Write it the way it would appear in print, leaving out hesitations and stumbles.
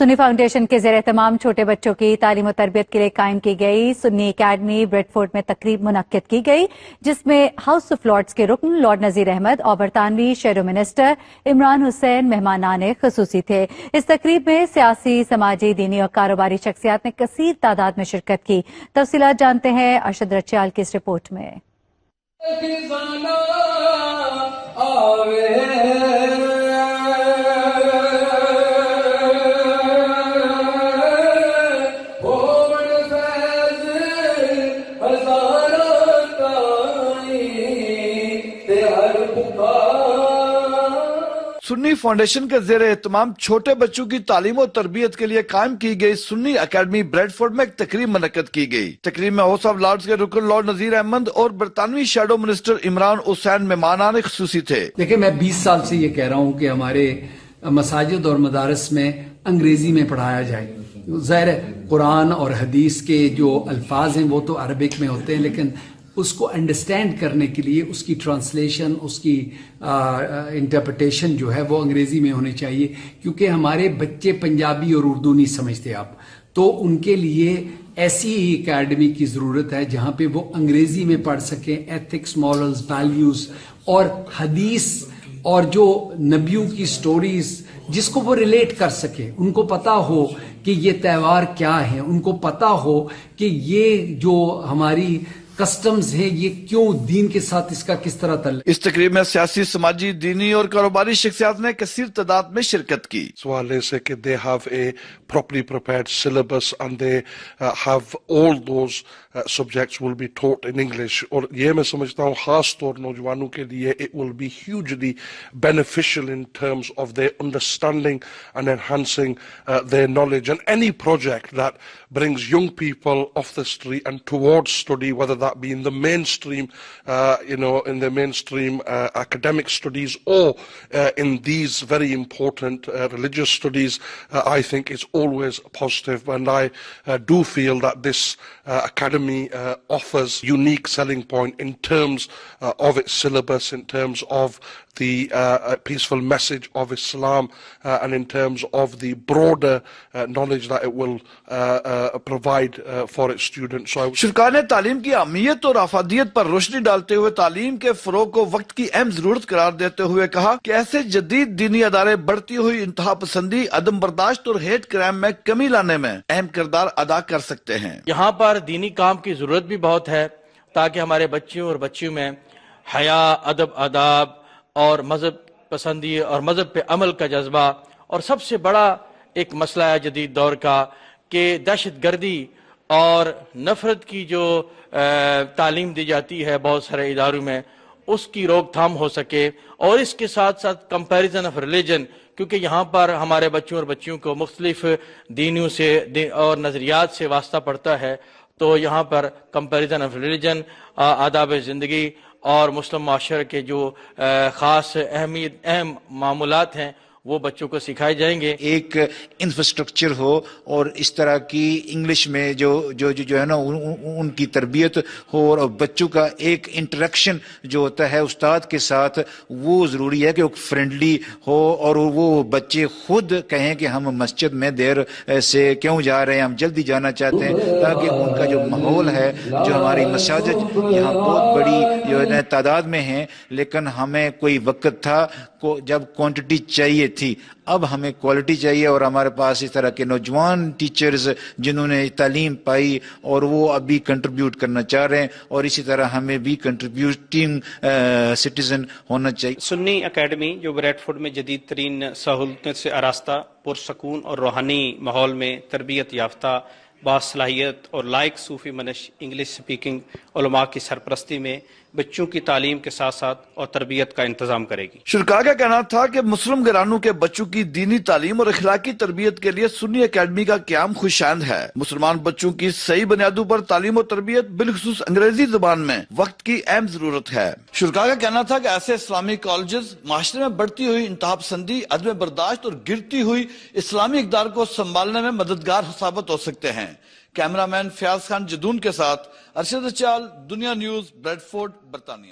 سنی foundation کے زیر اہتمام چھوٹے بچوں کی تعلیم و تربیت کے لیے قائم کی گئی سنی اکیڈمی بریڈ فورڈ میں تقریب منعقد کی گئی، جس میں ہاؤس آف لارڈز کے رکن لارڈ نذیر احمد اور برطانوی شیڈو منسٹر عمران حسین مہمانان خصوصی تھے۔ اس تقریب میں سیاسی، سماجی، دینی اور کاروباری شخصیات نے کثیر تعداد میں شرکت کی۔ تفصیلات جانتے ہیں ارشد رچیال کی اس رپورٹ میں۔ سنی فاؤنڈیشن کے زیر اہتمام چھوٹے بچوں کی تعلیم و تربیت کے لیے قائم کی گئی سنی اکیڈمی بریڈ فورڈ میں ایک تقریب منعقد کی گئی۔ تقریب میں ہاؤس آف لارڈز کے رکن لارڈ نذیر احمد اور برطانوی شیڈو منسٹر عمران حسین مہمانان خصوصی تھے۔ دیکھیں، میں 20 سال سے یہ کہہ رہا ہوں کہ ہمارے مساجد اور مدارس میں انگریزی میں پڑھایا جائے۔ ظاہر قرآن اور حدیث کے جو الفاظ ہیں وہ تو عربک میں ہوتے ہیں، لیکن اس کو انڈرسٹینڈ کرنے کے لیے اس کی ٹرانسلیشن، اس کی انٹرپریٹیشن جو ہے وہ انگریزی میں ہونی چاہیے، کیونکہ ہمارے بچے پنجابی اور اردو نہیں سمجھتے آپ، تو ان کے لیے ایسی ہی اکیڈمی کی ضرورت ہے جہاں پہ وہ انگریزی میں پڑھ سکیں، ایتھکس، مورلز، ویلیوز اور حدیث اور جو نبیوں کی سٹوریز جس کو وہ ریلیٹ کر سکیں، ان کو پتا ہو کہ یہ تہوار کیا ہیں، ان کو پتا ہو کہ یہ جو ہماری کسٹمز ہیں یہ کیوں دین کے ساتھ اس کا کس طرح تعلق۔ اس تقریب میں سیاسی، سماجی، دینی اور کاروباری شخصیات نے کثیر تعداد میں شرکت کی۔ سوال ہے کہ they have a properly prepared syllabus and they have all those subjects will be taught in English، اور یہ میں سمجھتا ہوں خاص طور نوجوانوں کے لیے it will be hugely beneficial in terms of their understanding and enhancing their knowledge, and any project that brings young people off the street and towards study, whether that be in the mainstream, in the mainstream academic studies or in these very important religious studies, I think it's always positive, and I do feel that this academy offers unique selling point in terms of its syllabus, in terms of the peaceful message of Islam, and in terms of the broader knowledge that it will provide for its students. شرکاء نے تعلیم کی اہمیت اور افادیت پر روشنی ڈالتے ہوئے تعلیم کے فروغ کو وقت کی اہم ضرورت قرار دیتے ہوئے کہا کہ ایسے جدید دینی ادارے بڑھتی ہوئی انتہا پسندی، عدم برداشت اور ہیٹ کرائم میں کمی لانے میں اہم کردار ادا کر سکتے ہیں۔ یہاں پر دینی کام کی ضرورت بھی بہت ہے تاکہ ہمارے بچوں اور بچیوں میں حیا، ادب، آداب اور مذہب پسندی اور مذہب پہ عمل کا جذبہ، اور سب سے بڑا ایک مسئلہ ہے جدید دور کا کہ دہشت گردی اور نفرت کی جو تعلیم دی جاتی ہے بہت سارے اداروں میں، اس کی روک تھام ہو سکے، اور اس کے ساتھ ساتھ کمپیریزن آف ریلیجن، کیونکہ یہاں پر ہمارے بچوں اور بچیوں کو مختلف دینوں سے اور نظریات سے واسطہ پڑتا ہے، تو یہاں پر کمپیریزن آف ریلیجن، آداب زندگی اور مسلم معاشرے کے جو خاص اہم معمولات ہیں وہ بچوں کو سکھائے جائیں گے۔ ایک انفراسٹرکچر ہو اور اس طرح کی انگلش میں جو ہے نا ان کی تربیت ہو، اور بچوں کا ایک انٹریکشن جو ہوتا ہے استاد کے ساتھ وہ ضروری ہے کہ وہ فرینڈلی ہو، اور وہ بچے خود کہیں کہ ہم مسجد میں دیر سے کیوں جا رہے ہیں، ہم جلدی جانا چاہتے ہیں، تاکہ ان کا جو ماحول ہے، جو ہماری مساجد یہاں بہت بڑی جو ہے تعداد میں ہیں، لیکن ہمیں کوئی وقت تھا جب کوانٹٹی چاہیے تھی، اب ہمیں کوالٹی چاہیے، اور ہمارے پاس اس طرح کے نوجوان ٹیچرز جنہوں نے تعلیم پائی اور وہ ابھی کنٹریبیوٹ کرنا چاہ رہے ہیں، اور اسی طرح ہمیں بھی کنٹریبیوٹنگ سٹیزن ہونا چاہیے۔ سنی اکیڈمی جو بریڈ فورڈ میں جدید ترین سہولتوں سے آراستہ، پرسکون اور روحانی ماحول میں تربیت یافتہ، باصلاحیت اور لائق صوفی منش انگلش سپیکنگ علماء کی سرپرستی میں بچوں کی تعلیم کے ساتھ ساتھ اور تربیت کا انتظام کرے گی۔ شرکاء کا کہنا تھا کہ مسلم گھرانوں کے بچوں کی دینی تعلیم اور اخلاقی تربیت کے لیے سنی اکیڈمی کا قیام خوشائند ہے۔ مسلمان بچوں کی صحیح بنیادوں پر تعلیم و تربیت بالخصوص انگریزی زبان میں وقت کی اہم ضرورت ہے۔ شرکاء کا کہنا تھا کہ ایسے اسلامی کالجز معاشرے میں بڑھتی ہوئی انتہا پسندی، عدم برداشت اور گرتی ہوئی اسلامی اقدار کو سنبھالنے میں مددگار ثابت ہو سکتے ہیں۔ کیمرہ مین فیاض خان جدون کے ساتھ ارشد رچیال، دنیا نیوز، بریڈ فورڈ، برطانیہ۔